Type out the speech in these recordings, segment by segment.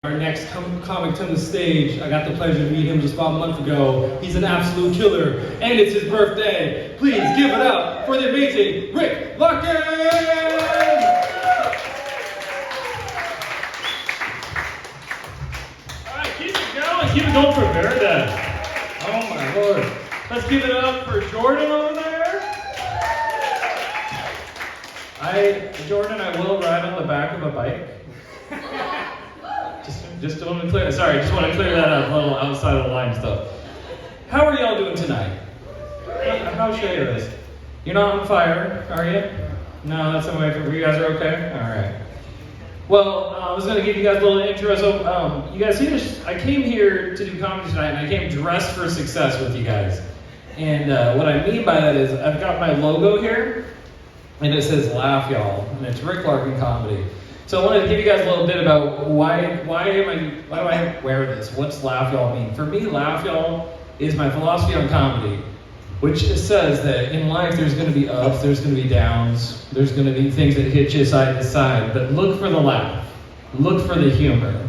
Our next comic to the stage, I got the pleasure to meet him just about a month ago. He's an absolute killer, and it's his birthday. Please give it up for the amazing Rick Larkin! Alright, keep it going for Verda. Oh my lord. Let's give it up for Jordan over there. Jordan, I will ride on the back of a bike. Just want to clear. Sorry, just want to clear that up. A little outside of the line stuff. How are y'all doing tonight? How's Chehalis? You're not on fire, are you? No, that's the way. You guys are okay. All right. Well, I was going to give you guys a little intro. So, you guys see this? I came here to do comedy tonight, and I came dressed for success with you guys. And what I mean by that is, I've got my logo here, and it says "Laugh Y'all," and it's Rick Larkin Comedy. So I wanted to give you guys a little bit about why do I wear this? What's Laugh Y'all mean? For me, Laugh Y'all is my philosophy on comedy, which says that in life there's going to be ups, there's going to be downs, there's going to be things that hit you side to side, but look for the laugh, look for the humor.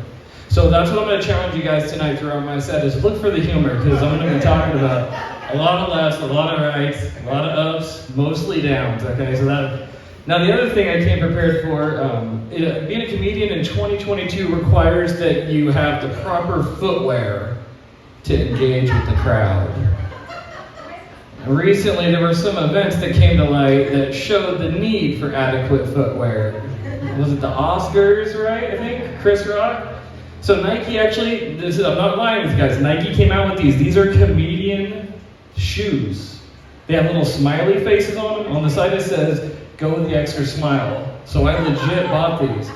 So that's what I'm going to challenge you guys tonight throughout my set is look for the humor, because I'm going to be talking about a lot of laughs, a lot of rights, a lot of ups, mostly downs. Okay, so that. Now, the other thing I came prepared for, being a comedian in 2022 requires that you have the proper footwear to engage with the crowd. Recently, there were some events that came to light that showed the need for adequate footwear. Was it the Oscars, right? I think, Chris Rock? So Nike actually, I'm not lying with you guys, Nike came out with these. These are comedian shoes. They have little smiley faces on them. On the side it says, "Go with the extra smile." So I legit bought these.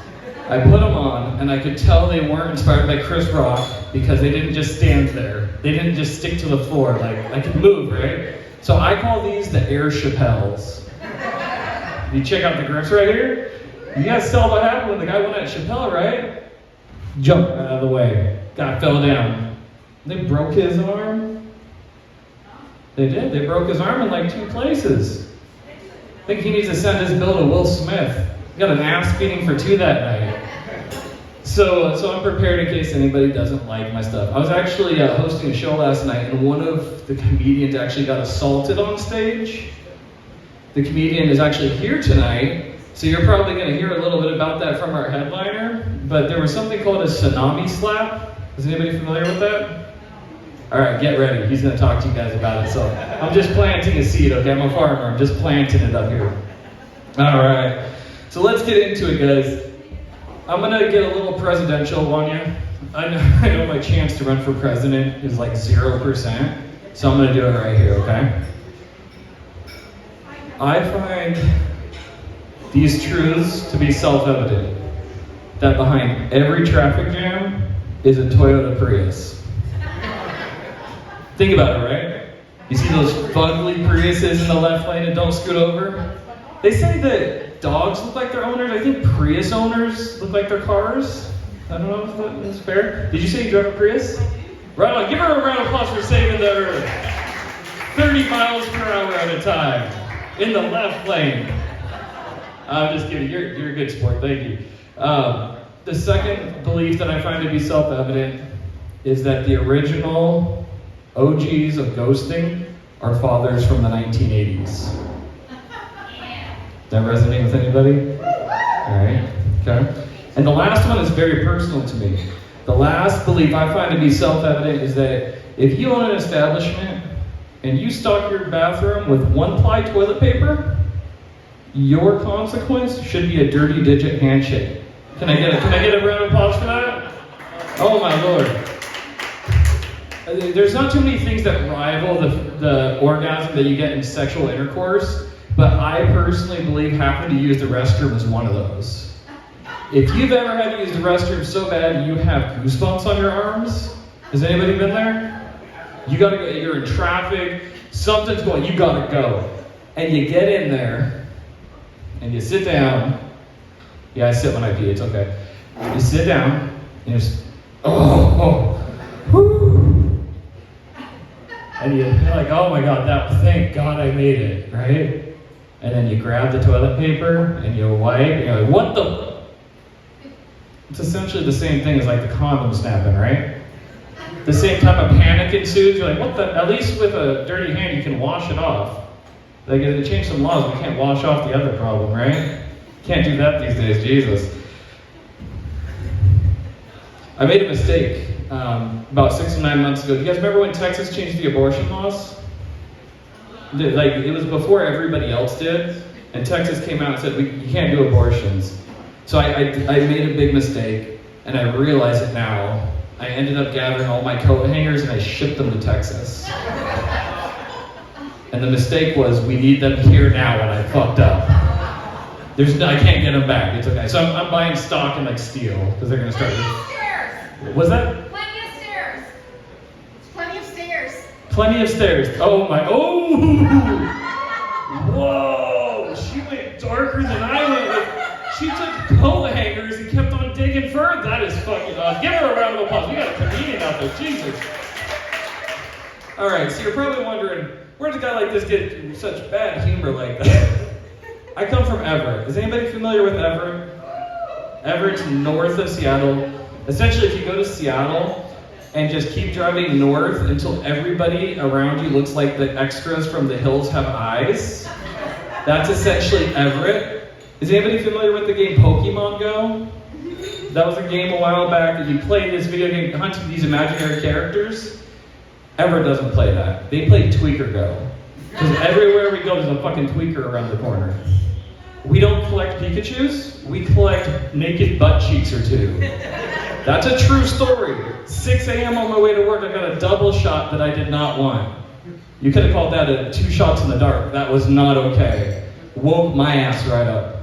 I put them on, and I could tell they weren't inspired by Chris Rock because they didn't just stand there. They didn't just stick to the floor. Like, I could move, right? So I call these the Air Chehalis. You check out the grips right here. You guys saw what happened when the guy went at Chappelle, right? Jumped out of the way. Guy fell down. They broke his arm. They did. They broke his arm in like 2 places. I think he needs to send his bill to Will Smith. He got an ass beating for 2 that night. So I'm prepared in case anybody doesn't like my stuff. I was actually hosting a show last night, and one of the comedians actually got assaulted on stage. The comedian is actually here tonight, so you're probably going to hear a little bit about that from our headliner. But there was something called a tsunami slap. Is anybody familiar with that? All right, get ready. He's going to talk to you guys about it. So I'm just planting a seed, okay? I'm a farmer. I'm just planting it up here. All right. So let's get into it, guys. I'm going to get a little presidential on you. I know my chance to run for president is like 0%. So I'm going to do it right here, okay? I find these truths to be self-evident. That behind every traffic jam is a Toyota Prius. Think about it, right? You see those fugly Priuses in the left lane and don't scoot over? They say that dogs look like their owners. I think Prius owners look like their cars. I don't know if that's fair. Did you say you drove a Prius? Right on. Give her a round of applause for saving the earth. 30 miles per hour at a time in the left lane. I'm just kidding. You're a good sport. Thank you. The second belief that I find to be self-evident is that the original OGs of ghosting are fathers from the 1980s. That resonate with anybody? All right, okay. And the last one is very personal to me. The last belief I find to be self-evident is that if you own an establishment and you stock your bathroom with 1-ply toilet paper, your consequence should be a dirty digit handshake. Can I get a round of applause for that? Oh my Lord. There's not too many things that rival the orgasm that you get in sexual intercourse, but I personally believe having to use the restroom is one of those. If you've ever had to use the restroom so bad you have goosebumps on your arms, has anybody been there? You gotta go, you're in traffic, something's going, you gotta go. And you get in there, and you sit down. Yeah, I sit when I pee, it's okay. You sit down, and you're just, whoo. And you're like, oh my God, thank God I made it, right? And then you grab the toilet paper and you wipe, and you're like, what the? It's essentially the same thing as like the condom snapping, right? The same type of panic ensues. You're like, what the? At least with a dirty hand, you can wash it off. Like, if they change some laws, we can't wash off the other problem, right? Can't do that these days, Jesus. I made a mistake about 6 to 9 months ago. Do you guys remember when Texas changed the abortion laws? Like, it was before everybody else did, and Texas came out and said, you can't do abortions. So I made a big mistake, and I realize it now. I ended up gathering all my coat hangers and I shipped them to Texas. And the mistake was, we need them here now, and I fucked up. I can't get them back. It's okay. So I'm buying stock in like steel because they're gonna start. Plenty of stairs. Was that? Plenty of stairs. Plenty of stairs. Plenty of stairs. Oh my! Oh! Whoa! She went darker than I went with. She took coat hangers and kept on digging further. That is fucking awesome. Give her a round of applause. We got a comedian out there. Jesus. All right. So you're probably wondering, where does a guy like this get such bad humor like that? I come from Everett. Is anybody familiar with Everett? Everett's north of Seattle. Essentially, if you go to Seattle and just keep driving north until everybody around you looks like the extras from The Hills Have Eyes, that's essentially Everett. Is anybody familiar with the game Pokemon Go? That was a game a while back that you play this video game hunting these imaginary characters. Everett doesn't play that. They play Tweaker Go. Because everywhere we go, there's a fucking tweaker around the corner. We don't collect Pikachus, we collect naked butt cheeks or two. That's a true story. 6 a.m. on my way to work, I got a double shot that I did not want. You could have called that a 2 shots in the dark. That was not okay. Woke my ass right up.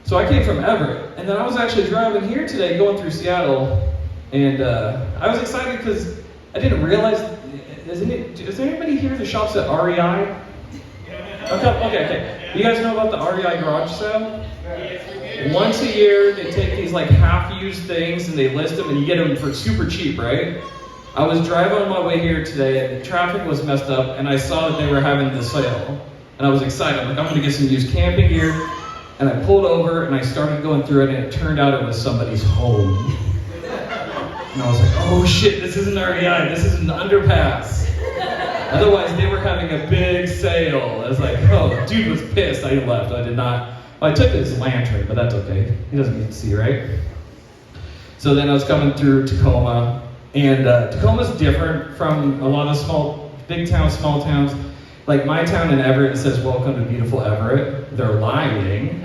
So I came from Everett, and then I was actually driving here today, going through Seattle, and I was excited because I didn't realize, does anybody here that shops at REI? Okay. You guys know about the REI garage sale? Once a year, they take these like half-used things and they list them and you get them for super cheap, right? I was driving on my way here today and the traffic was messed up and I saw that they were having the sale. And I was excited. I'm like, I'm gonna get some used camping gear. And I pulled over and I started going through it and it turned out it was somebody's home. And I was like, oh shit, this isn't REI, this is an underpass. Otherwise, they were having a big sale. I was like, oh, dude was pissed. I left. I did not. Well, I took his lantern, but that's okay. He doesn't get to see, right? So then I was coming through Tacoma, and Tacoma's different from a lot of big towns, small towns. Like my town in Everett, it says, welcome to beautiful Everett. They're lying,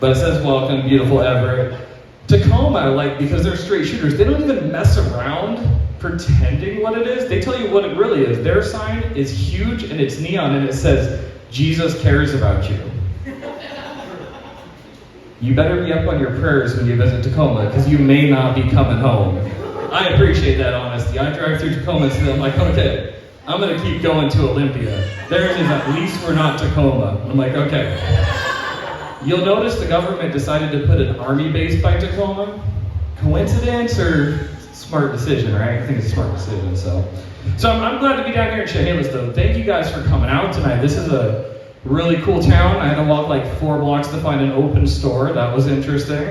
but it says, welcome to beautiful Everett. Tacoma, like, because they're straight shooters, they don't even mess around pretending what it is. They tell you what it really is. Their sign is huge and it's neon and it says, Jesus cares about you. You better be up on your prayers when you visit Tacoma because you may not be coming home. I appreciate that honesty. I drive through Tacoma and I'm like, okay, I'm gonna keep going to Olympia. There it is, at least we're not Tacoma. I'm like, okay. You'll notice the government decided to put an army base by Tacoma. Coincidence or smart decision, right? I think it's a smart decision, so I'm glad to be down here in Chehalis, though. Thank you guys for coming out tonight. This is a really cool town. I had to walk like 4 blocks to find an open store. That was interesting.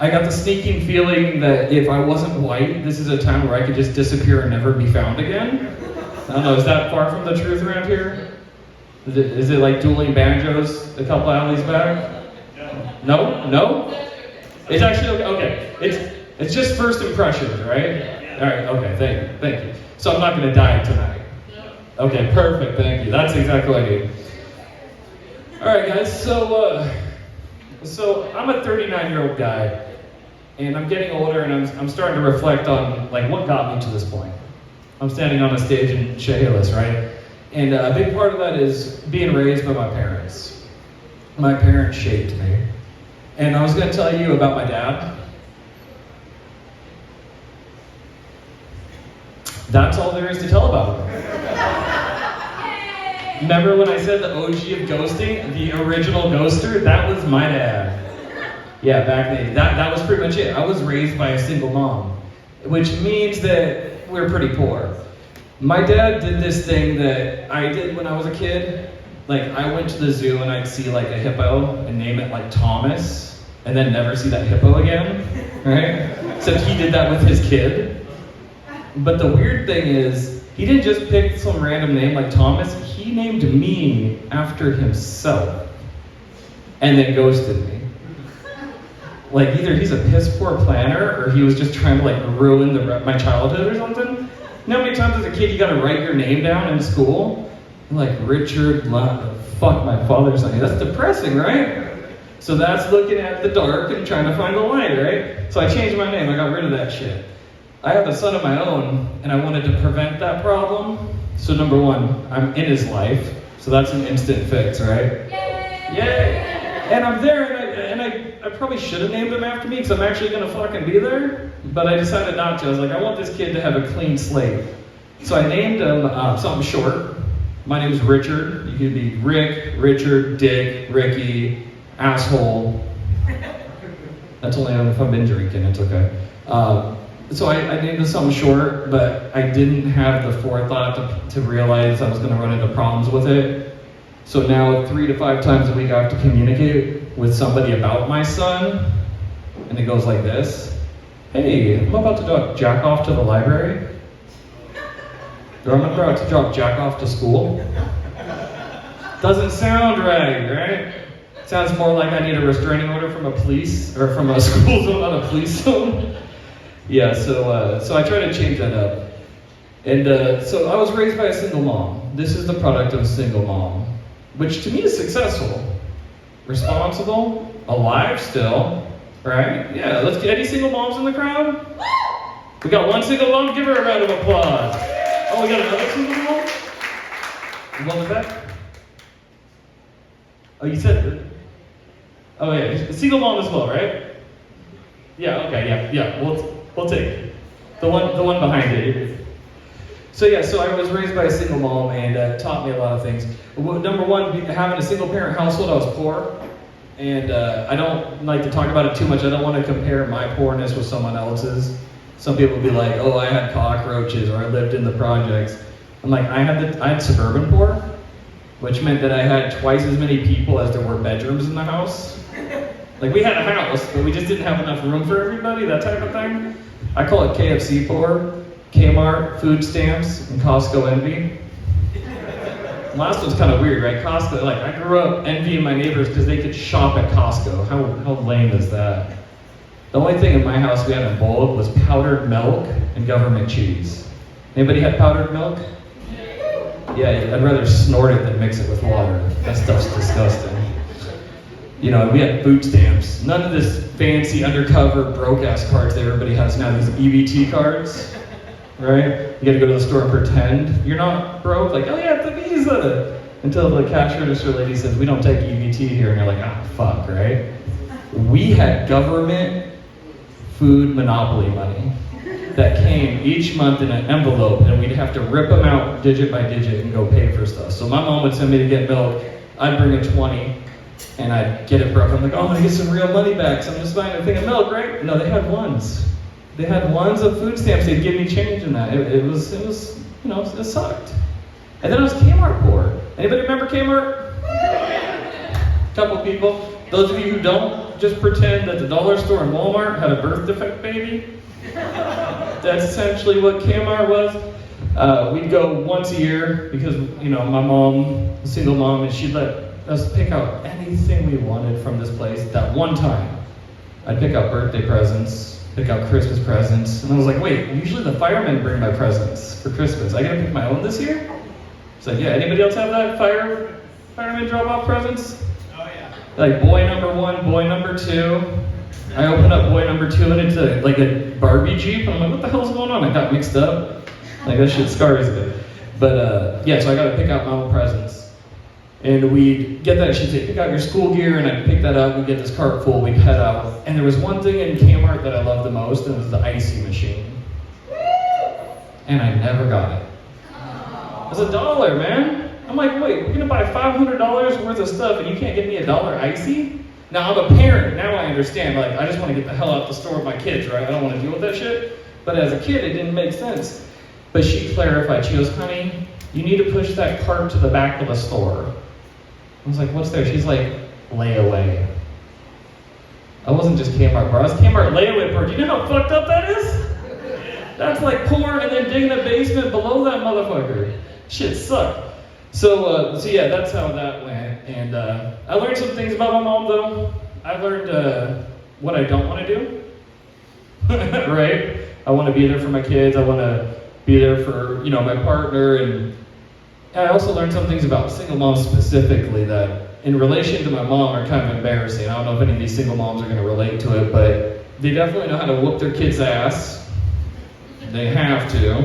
I got the sneaking feeling that if I wasn't white, this is a town where I could just disappear and never be found again. I don't know, is that far from the truth around here? Is it like dueling banjos a couple alleys back? No? No? It's actually okay. It's just first impressions, right? All right, okay, thank you. So I'm not gonna die tonight. Okay, perfect, thank you. That's exactly what I need. All right, guys, so I'm a 39-year-old guy, and I'm getting older, and I'm starting to reflect on like what got me to this point. I'm standing on a stage in Chehalis, right? And a big part of that is being raised by my parents. My parents shaped me. And I was gonna tell you about my dad. That's all there is to tell about him. Remember when I said the OG of ghosting, the original ghoster? That was my dad. Yeah, back then. That was pretty much it. I was raised by a single mom, which means that we're pretty poor. My dad did this thing that I did when I was a kid. Like, I went to the zoo and I'd see like a hippo and name it like Thomas. and then never see that hippo again, right? Except he did that with his kid. But the weird thing is, he didn't just pick some random name like Thomas, he named me after himself, and then ghosted me. Like either he's a piss poor planner, or he was just trying to like ruin my childhood or something. You know how many times as a kid you gotta write your name down in school? Like Richard, fuck my father's name. That's depressing, right? So that's looking at the dark and trying to find the light, right? So I changed my name, I got rid of that shit. I have a son of my own, and I wanted to prevent that problem. So number one, I'm in his life, so that's an instant fix, right? Yay! And I'm there, and I probably should have named him after me, because I'm actually gonna fucking be there, but I decided not to. I was like, I want this kid to have a clean slate. So I named him something short. My name is Richard. You could be Rick, Richard, Dick, Ricky, asshole. That's only if I've been drinking, it's okay. So I named it something short, but I didn't have the forethought to realize I was going to run into problems with it. So now 3 to 5 times a week I have to communicate with somebody about my son, and it goes like this. Hey, I'm about to jack off to the library. Or I'm about to drop Jack off to school. Doesn't sound right? Sounds more like I need a restraining order from a police, or from a school zone, not a police zone. Yeah, so I try to change that up. And so I was raised by a single mom. This is the product of a single mom, which to me is successful, responsible, alive still, right? Yeah, let's get any single moms in the crowd? We got one single mom, give her a round of applause. Oh, we got another single mom? What was that? Oh, you said, oh yeah, single mom as well, right? Yeah, okay, yeah, we'll take it. The one behind it. So yeah, so I was raised by a single mom, and it taught me a lot of things. Number one, having a single parent household, I was poor. And I don't like to talk about it too much. I don't want to compare my poorness with someone else's. Some people will be like, oh, I had cockroaches, or I lived in the projects. I'm like, I had suburban poor, which meant that I had twice as many people as there were bedrooms in the house. Like, we had a house, but we just didn't have enough room for everybody, that type of thing. I call it KFC poor, Kmart, food stamps, and Costco envy. The last one's kind of weird, right? Costco, like, I grew up envying my neighbors because they could shop at Costco. How lame is that? The only thing in my house we had in bulk was powdered milk and government cheese. Anybody had powdered milk? Yeah, I'd rather snort it than mix it with water. That stuff's disgusting. You know, we had food stamps. None of this fancy undercover broke-ass cards that everybody has now, these EBT cards, right? You gotta go to the store and pretend you're not broke, like, oh yeah, it's a Visa. Until the cash register lady says, we don't take EBT here, and you're like, ah, fuck, right? We had government food monopoly money that came each month in an envelope, and we'd have to rip them out digit by digit and go pay for stuff. So my mom would send me to get milk, I'd bring a 20, and I'd get it broke. I'm like, oh, I'm gonna get some real money back, so I'm just buying a thing of milk, right? No, they had ones. They had ones of food stamps. They'd give me change in that. It was, you know, it sucked. And then I was Kmart poor. Anybody remember Kmart? Couple people. Those of you who don't, just pretend that the dollar store and Walmart had a birth defect baby. That's essentially what Kmart was. We'd go once a year because, you know, my mom, a single mom, and she'd let us pick out anything we wanted from this place. That one time, I'd pick out birthday presents, pick out Christmas presents, and I was like, wait, usually the firemen bring my presents for Christmas. I gotta pick my own this year? It's like, yeah, anybody else have that fireman drop off presents? Oh yeah. Like boy number 1, boy number 2. I open up boy number 2 and it's like a Barbie Jeep. I'm like, what the hell's going on? I got mixed up. Like that shit scars me. But yeah, so I gotta pick out my own presents. And we'd get that, she'd say, pick out your school gear, and I'd pick that up, we'd get this cart full, we'd head out. And there was one thing in Kmart that I loved the most, and it was the icy machine. And I never got it. It was $1, man. I'm like, wait, we're gonna buy $500 worth of stuff and you can't get me $1 icy? Now I'm a parent, now I understand, like, I just wanna get the hell out the store with my kids, right? I don't wanna deal with that shit. But as a kid, it didn't make sense. But she clarified, she goes, honey, you need to push that cart to the back of the store. I was like, what's there? She's like, layaway. I wasn't just Kmart bar, I was Kmart layaway bar. Do you know how fucked up that is? That's like porn and then digging a basement below that motherfucker. Shit sucked. So yeah, that's how that went. And I learned some things about my mom though. I learned what I don't want to do. Right? I want to be there for my kids. I want to be there for, my partner. And I also learned some things about single moms specifically that in relation to my mom are kind of embarrassing. I don't know if any of these single moms are going to relate to it, but they definitely know how to whoop their kids' ass. They have to.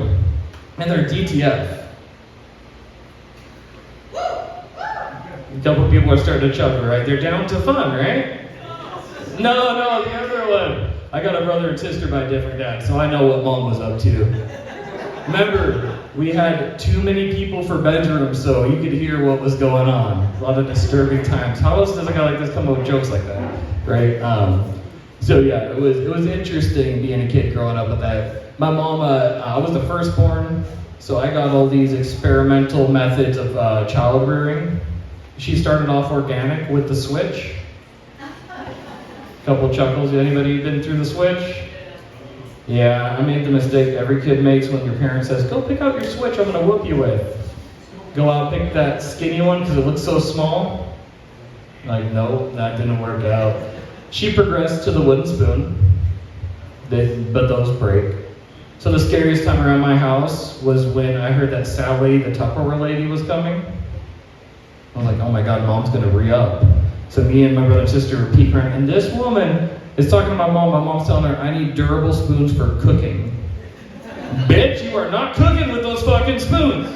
And they're DTF. A couple of people are starting to chuckle, right? They're down to fun, right? No, the other one. I got a brother and sister by a different dad, so I know what mom was up to. Remember, we had too many people for bedrooms, so you could hear what was going on. A lot of disturbing times. How else does a guy like this come up with jokes like that, right? So yeah, it was interesting being a kid growing up with that. My mom, I was the firstborn, so I got all these experimental methods of child rearing. She started off organic with the switch. Couple chuckles. Anybody been through the switch? Yeah, I made the mistake every kid makes when your parent says, go pick out your switch I'm gonna whoop you with. Go out, pick that skinny one because it looks so small. Like, nope, that didn't work out. She progressed to the wooden spoon, but those break. So the scariest time around my house was when I heard that Sally, the Tupperware lady, was coming. I was like, oh my God, mom's gonna re-up. So me and my brother and sister were peeking around, and this woman is talking to my mom. My mom's telling her, I need durable spoons for cooking. Bitch, you are not cooking with those fucking spoons.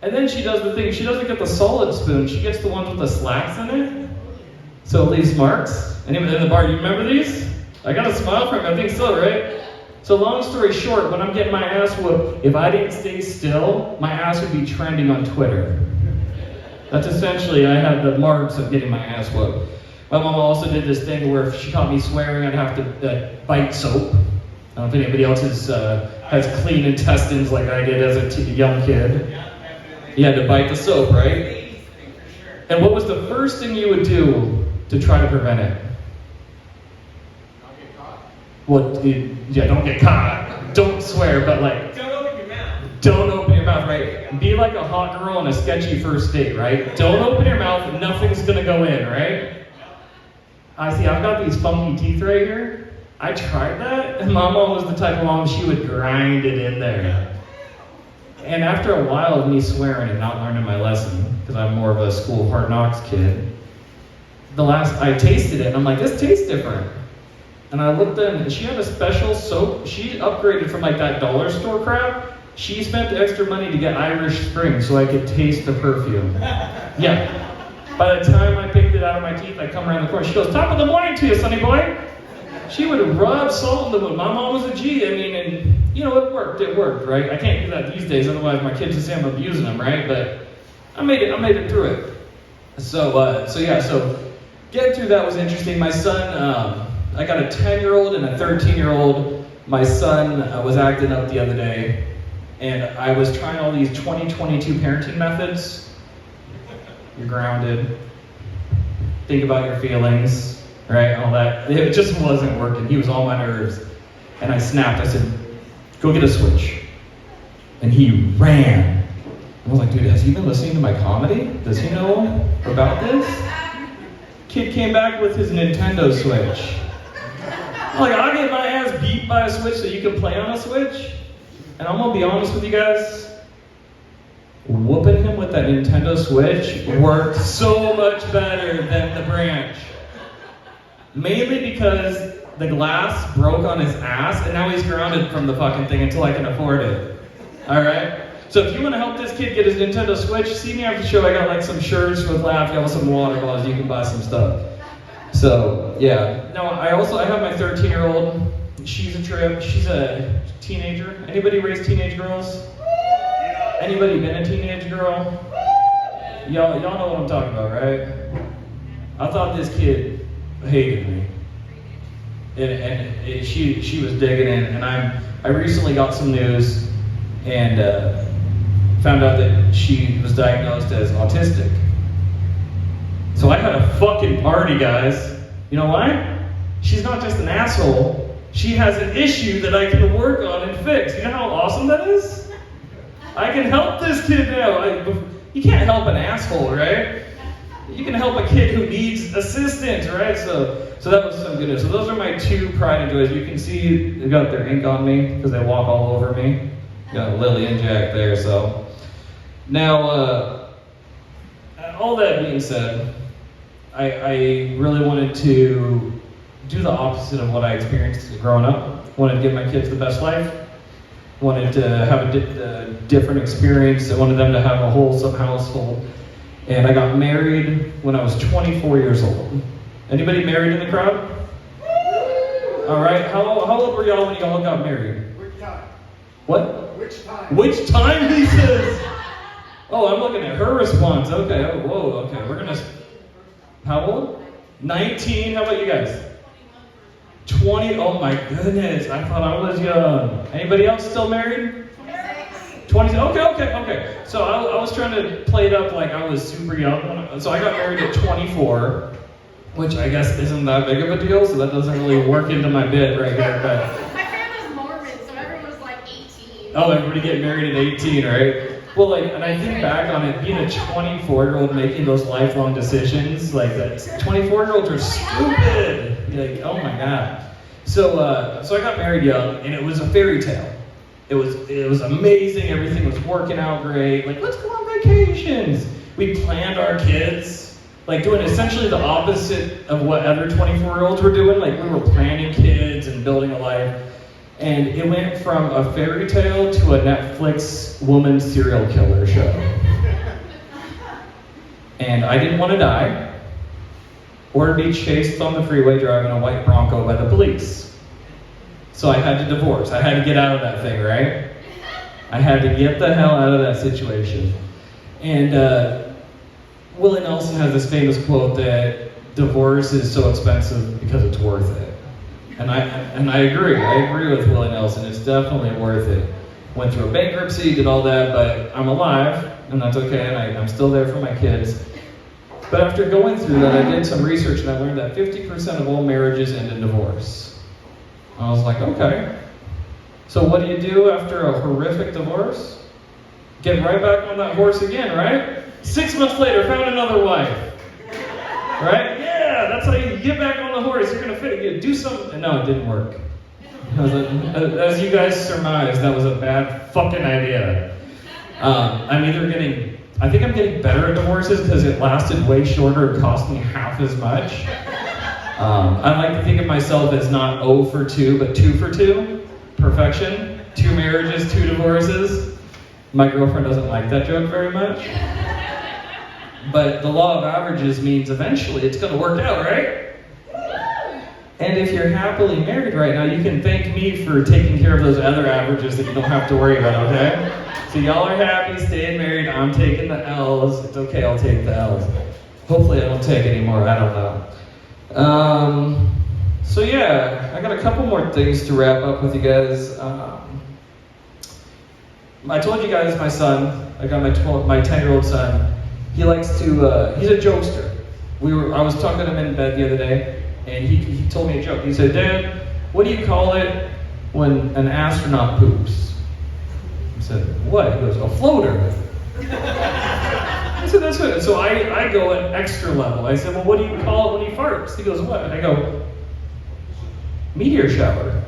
And then she does the thing, she doesn't get the solid spoon, she gets the ones with the slacks in it. So it leaves marks. Anyone in the bar, you remember these? I got a smile from it, I think so, right? So long story short, when I'm getting my ass whooped, if I didn't stay still, my ass would be trending on Twitter. That's essentially, I had the marks of getting my ass whooped. My mom also did this thing where if she caught me swearing, I'd have to bite soap. I don't know if anybody else has clean intestines like I did as a young kid. You had to bite the soap, right? And what was the first thing you would do to try to prevent it? Not get caught. Well, yeah, don't get caught. Don't swear, but like, Don't open your mouth. don't open your mouth, right? Be like a hot girl on a sketchy first date, right? Don't open your mouth, nothing's gonna go in, right? I see, I've got these funky teeth right here. I tried that, and my mom was the type of mom, she would grind it in there. And after a while of me swearing and not learning my lesson, because I'm more of a school of hard knocks kid, I tasted it, and I'm like, this tastes different. And I looked in, and she had a special soap. She upgraded from like that dollar store crap. She spent the extra money to get Irish Spring so I could taste the perfume. Yeah. By the time I picked it out of my teeth, I come around the corner. She goes, top of the morning to you, sonny boy. She would rub salt in the wound. My mom was a G. I mean, and it worked, right? I can't do that these days, otherwise my kids would say I'm abusing them, right? But I made it through it. So getting through that was interesting. My son, I got a 10-year-old and a 13-year-old. My son was acting up the other day, and I was trying all these 2022 parenting methods. You're grounded. Think about your feelings, right? All that. It just wasn't working. He was on my nerves. And I snapped. I said, go get a Switch. And he ran. I was like, dude, has he been listening to my comedy? Does he know about this? Kid came back with his Nintendo Switch. I'm like, I'll get my ass beat by a Switch so you can play on a Switch? And I'm gonna be honest with you guys, whooping him with that Nintendo Switch worked so much better than the branch. Mainly because the glass broke on his ass, and now he's grounded from the fucking thing until I can afford it. Alright? So if you want to help this kid get his Nintendo Switch, see me after the show. I got like some shirts with laugh, you have some water bottles, you can buy some stuff. So, yeah. No, I have my 13-year-old. She's a trip. She's a teenager. Anybody raise teenage girls? Anybody been a teenage girl? Y'all know what I'm talking about, right? I thought this kid hated me. And she was digging in, and I recently got some news and found out that she was diagnosed as autistic. So I had a fucking party, guys. You know why? She's not just an asshole. She has an issue that I can work on and fix. You know how awesome that is? I can help this kid now. You can't help an asshole, right? You can help a kid who needs assistance, right? So that was some good news. So those are my two pride and joys. You can see they got their ink on me because they walk all over me. Got Lily and Jack there, so. Now, all that being said, I really wanted to do the opposite of what I experienced growing up. Wanted to give my kids the best life. Wanted to have a different experience. I wanted them to have a wholesome household. And I got married when I was 24 years old. Anybody married in the crowd? All right. How old were y'all when y'all got married? Which time? What? Which time? Which time, he says? Oh, I'm looking at her response. Okay. Oh, whoa. Okay. We're gonna. How old? 19. How about you guys? 20. Oh my goodness. I thought I was young. Anybody else still married? 20. Okay. So I was trying to play it up like I was super young. So I got married at 24, which I guess isn't that big of a deal. So that doesn't really work into my bit right here. But My family's Mormon, so everyone was like 18. oh, everybody get married at 18, right? Well, and I think back on it, being a 24-year-old making those lifelong decisions, like that, 24-year-olds are stupid. You're like, oh my God. So I got married young, and it was a fairy tale. It was amazing. Everything was working out great. Like, let's go on vacations. We planned our kids, like doing essentially the opposite of what other 24-year-olds were doing. Like, we were planning kids and building a life. And it went from a fairy tale to a Netflix woman serial killer show. And I didn't want to die or be chased on the freeway driving a white Bronco by the police. So I had to divorce. I had to get out of that thing, right? I had to get the hell out of that situation. And Willie Nelson has this famous quote that divorce is so expensive because it's worth it. And I agree. I agree with Willie Nelson. It's definitely worth it. Went through a bankruptcy, did all that, but I'm alive, and that's okay, and I'm still there for my kids. But after going through that, I did some research, and I learned that 50% of all marriages end in divorce. I was like, okay. So what do you do after a horrific divorce? Get right back on that horse again, right? 6 months later, found another wife. Right? Yeah, that's how you get back on the horse. You're going to do something. No, it didn't work. As you guys surmised, that was a bad fucking idea. I think I'm getting better at divorces because it lasted way shorter and cost me half as much. I like to think of myself as not 0 for 2, but 2 for 2. Perfection. 2 marriages, 2 divorces. My girlfriend doesn't like that joke very much. But the law of averages means eventually it's going to work out, right? And if you're happily married right now, you can thank me for taking care of those other averages that you don't have to worry about, okay? So y'all are happy, staying married, I'm taking the L's. It's okay, I'll take the L's. Hopefully I don't take any more, I don't know. So yeah, I got a couple more things to wrap up with you guys. I told you guys my son, I got my 10-year-old son, he likes to, he's a jokester. I was talking to him in bed the other day, and he told me a joke. He said, Dad, what do you call it when an astronaut poops? I said, what? He goes, a floater. I said, that's good. So I go an extra level. I said, well, what do you call it when he farts? He goes, what? And I go, meteor shower.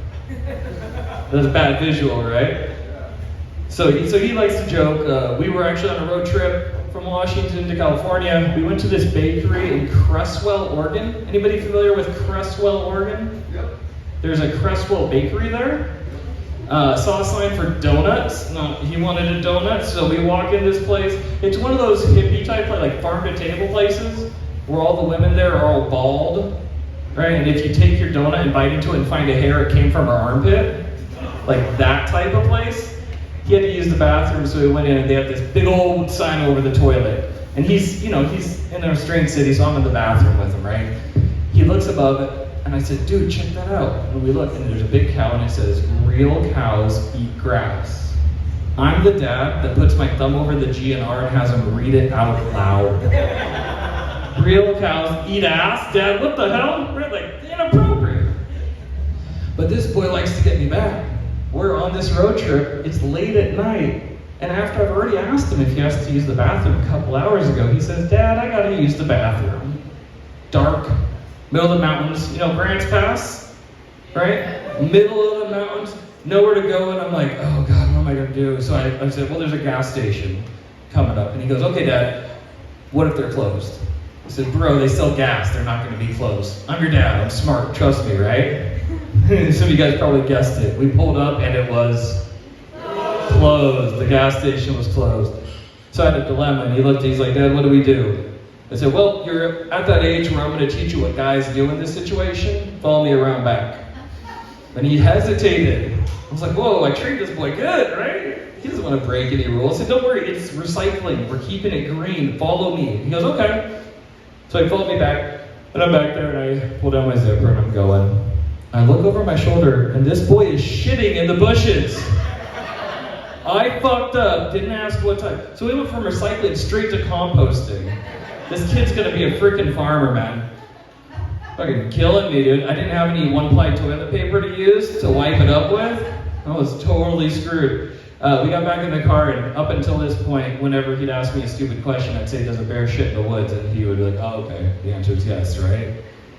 That's a bad visual, right? So he likes to joke. We were actually on a road trip from Washington to California. We went to this bakery in Cresswell, Oregon. Anybody familiar with Cresswell, Oregon? Yep. There's a Cresswell bakery there. Saw a sign for donuts. No, he wanted a donut, so we walk in this place. It's one of those hippie type, like farm-to-table places, where all the women there are all bald, right? And if you take your donut and bite into it and find a hair, it came from her armpit. Like that type of place. He had to use the bathroom, so he went in and they have this big old sign over the toilet. And he's in a strange city, so I'm in the bathroom with him, right? He looks above it, and I said, dude, check that out. And we look, and there's a big cow, and it says, real cows eat grass. I'm the dad that puts my thumb over the GNR and has him read it out loud. Real cows eat ass? Dad, what the hell? We're like, inappropriate. But this boy likes to get me back. We're on this road trip. It's late at night. And after I've already asked him if he has to use the bathroom a couple hours ago, he says, Dad, I gotta use the bathroom. Dark, middle of the mountains, you know, Grants Pass, right? Middle of the mountains, nowhere to go, and I'm like, oh God, what am I gonna do? So I said, well, there's a gas station coming up. And he goes, okay, Dad, what if they're closed? I said, bro, they sell gas, they're not gonna be closed. I'm your dad, I'm smart, trust me, right? Some of you guys probably guessed it. We pulled up and it was closed. The gas station was closed. So I had a dilemma, and he looked, he's like, Dad, what do we do? I said, well, you're at that age where I'm going to teach you what guys do in this situation. Follow me around back. And he hesitated. I was like, whoa, I treat this boy good, right? He doesn't want to break any rules. I said, don't worry, it's recycling. We're keeping it green. Follow me. He goes, okay. So he followed me back, and I'm back there, and I pull down my zipper, and I'm going. I look over my shoulder, and this boy is shitting in the bushes. I fucked up, didn't ask what time. So we went from recycling straight to composting. This kid's gonna be a freaking farmer, man. Fucking killing me, dude. I didn't have any one-ply toilet paper to use to wipe it up with. I was totally screwed. We got back in the car, and up until this point, whenever he'd ask me a stupid question, I'd say, does a bear shit in the woods? And he would be like, oh, okay, the answer is yes, right?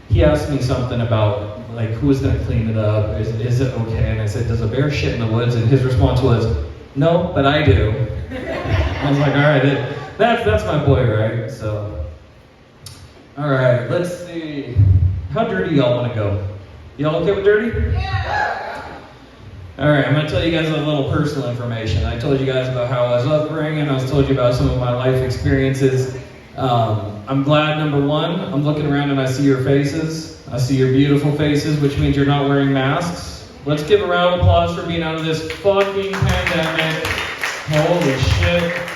He asked me something about, like, who's gonna clean it up? Is it okay? And I said, does a bear shit in the woods? And his response was, no, but I do. I was like, all right, that's my boy, right? So, all right, let's see. How dirty y'all want to go? Y'all okay with dirty? Yeah. All right, I'm going to tell you guys a little personal information. I told you guys about how I was upbringing. I told you about some of my life experiences. I'm glad, number one, I'm looking around and I see your faces. I see your beautiful faces, which means you're not wearing masks. Let's give a round of applause for being out of this fucking pandemic. Holy shit.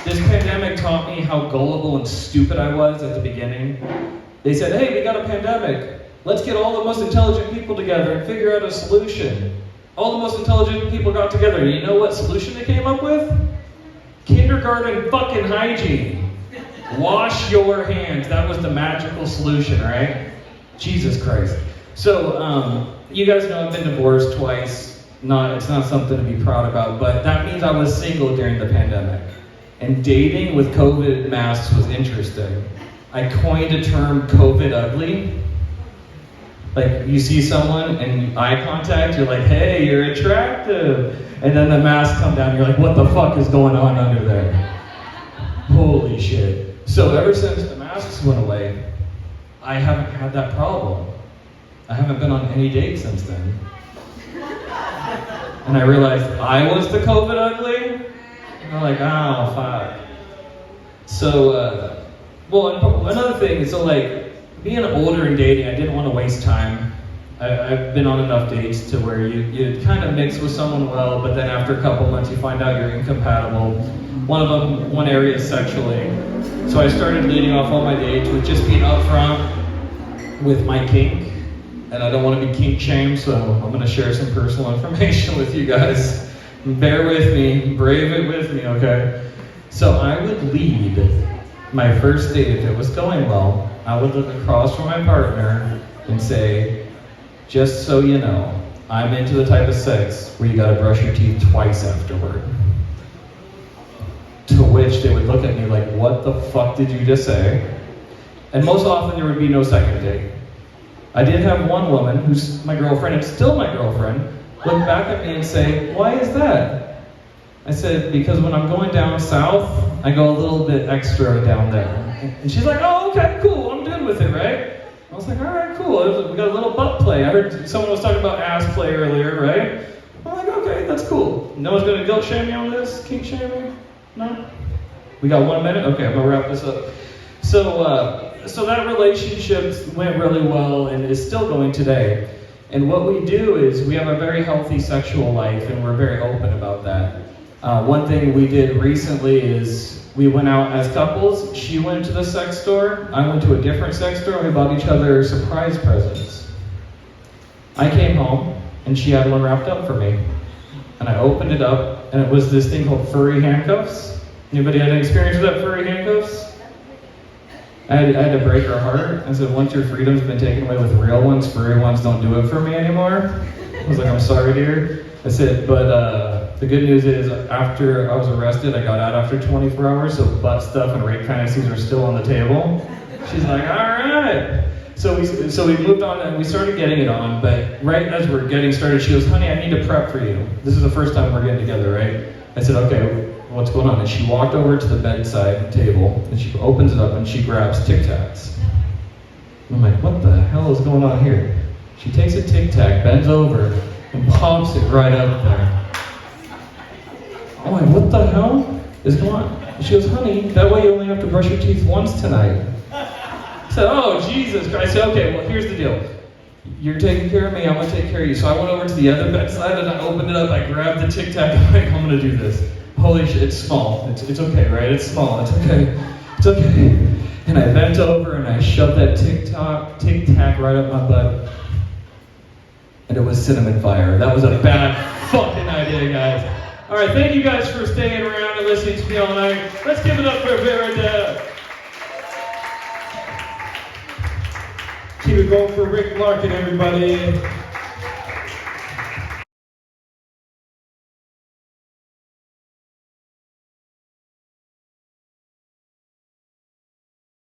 This pandemic taught me how gullible and stupid I was at the beginning. They said, hey, we got a pandemic. Let's get all the most intelligent people together and figure out a solution. All the most intelligent people got together. You know what solution they came up with? Kindergarten fucking hygiene. Wash your hands. That was the magical solution, right? Jesus Christ. So, you guys know I've been divorced twice. It's not something to be proud about, but that means I was single during the pandemic. And dating with COVID masks was interesting. I coined a term, COVID ugly. Like, you see someone and eye contact, you're like, hey, you're attractive. And then the mask come down, you're like, what the fuck is going on under there? Holy shit. So ever since the masks went away, I haven't had that problem. I haven't been on any date since then. And I realized I was the COVID ugly. And I'm like, oh, fuck. So, well, another thing, so like, being older and dating, I didn't want to waste time. I've been on enough dates to where you kind of mix with someone well, but then after a couple months you find out you're incompatible. One area is sexually. So I started leading off all my dates with just being upfront with my kink. And I don't want to be kink shamed, so I'm going to share some personal information with you guys. Bear with me, brave it with me, okay? So I would lead my first date, if it was going well, I would look across from my partner and say, just so you know, I'm into the type of sex where you gotta brush your teeth twice afterward. To which they would look at me like, what the fuck did you just say? And most often there would be no second date. I did have one woman, who's my girlfriend and still my girlfriend, look back at me and say, why is that? I said, because when I'm going down south, I go a little bit extra down there. And she's like, oh, okay, cool, I'm good with it, right? I was like, all right, cool, we got a little butt play. I heard someone was talking about ass play earlier, right? I'm like, okay, that's cool. No one's gonna guilt shame me on this? Kink shame me? No? We got 1 minute? Okay, I'm gonna wrap this up. So that relationship went really well and is still going today. And what we do is we have a very healthy sexual life and we're very open about that. One thing we did recently is we went out as couples. She went to the sex store, I went to a different sex store, and we bought each other surprise presents. I came home and she had one wrapped up for me. And I opened it up and it was this thing called furry handcuffs. Anybody had an experience with that, furry handcuffs? I had to break her heart. I said, once your freedom's been taken away with real ones, furry ones don't do it for me anymore. I was like, I'm sorry, dear. I said, but the good news is after I was arrested, I got out after 24 hours, so butt stuff and rape fantasies are still on the table. She's like, all right. So we moved on and we started getting it on, but right as we're getting started, she goes, honey, I need to prep for you. This is the first time we're getting together, right? I said, okay, what's going on? And she walked over to the bedside table and she opens it up and she grabs Tic Tacs. I'm like, what the hell is going on here? She takes a Tic Tac, bends over, and pops it right up there. I'm like, what the hell is going on? She goes, honey, that way you only have to brush your teeth once tonight. I said, oh, Jesus Christ. I said, okay, well, here's the deal. You're taking care of me, I'm going to take care of you. So I went over to the other bedside and I opened it up. I grabbed the Tic Tac. I'm like, I'm going to do this. Holy shit, it's small. It's okay, right? It's small. It's okay. It's okay. And I bent over and I shoved that Tic Tac right up my butt. And it was cinnamon fire. That was a bad fucking idea, guys. All right, thank you guys for staying around and listening to me all night. Let's give it up for Verida. Keep it going for Rick Larkin, everybody.